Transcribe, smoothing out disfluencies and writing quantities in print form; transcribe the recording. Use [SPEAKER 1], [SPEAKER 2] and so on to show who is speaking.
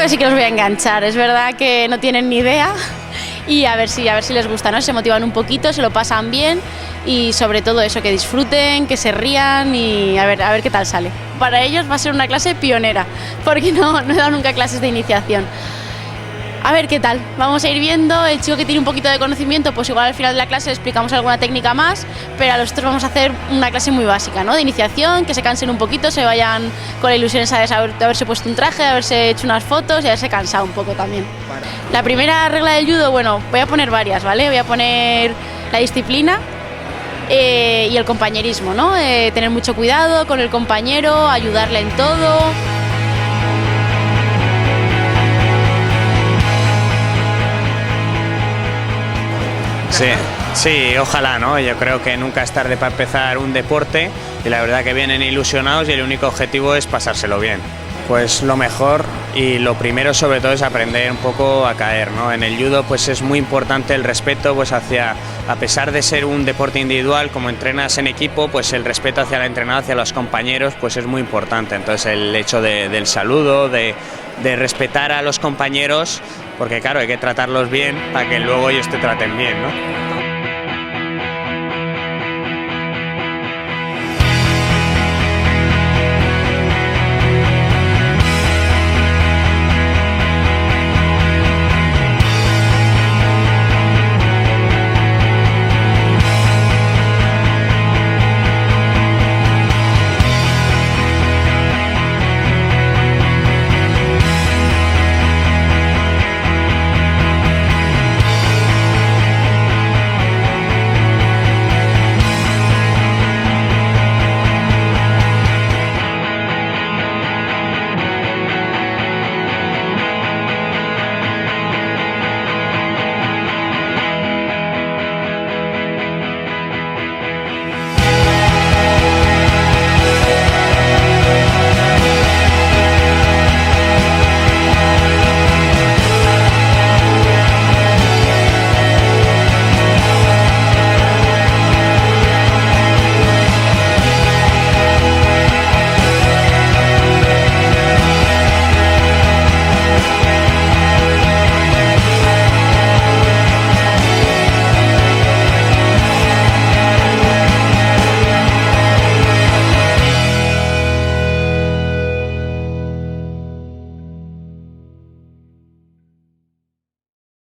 [SPEAKER 1] creo que sí que los voy a enganchar, es verdad que no tienen ni idea y a ver si les gusta, ¿no? Se motivan un poquito, se lo pasan bien y sobre todo eso, que disfruten, que se rían y a ver qué tal sale. Para ellos va a ser una clase pionera, porque no he dado nunca clases de iniciación. A ver qué tal, vamos a ir viendo. El chico que tiene un poquito de conocimiento, pues igual al final de la clase le explicamos alguna técnica más, pero a los otros vamos a hacer una clase muy básica, ¿no? De iniciación, que se cansen un poquito, se vayan con la ilusión esa de haberse puesto un traje, de haberse hecho unas fotos y haberse cansado un poco también. La primera regla del judo, bueno, voy a poner varias, ¿vale? Voy a poner la disciplina y el compañerismo, ¿no? Tener mucho cuidado con el compañero, ayudarle en todo.
[SPEAKER 2] Sí, ojalá, ¿no? Yo creo que nunca es tarde para empezar un deporte y la verdad que vienen ilusionados y el único objetivo es pasárselo bien. Pues lo mejor y lo primero sobre todo es aprender un poco a caer, ¿no? En el judo pues es muy importante el respeto pues a pesar de ser un deporte individual, como entrenas en equipo, pues el respeto hacia el entrenador, hacia los compañeros, pues es muy importante. Entonces el hecho del saludo, de respetar a los compañeros, porque claro, hay que tratarlos bien para que luego ellos te traten bien, ¿no?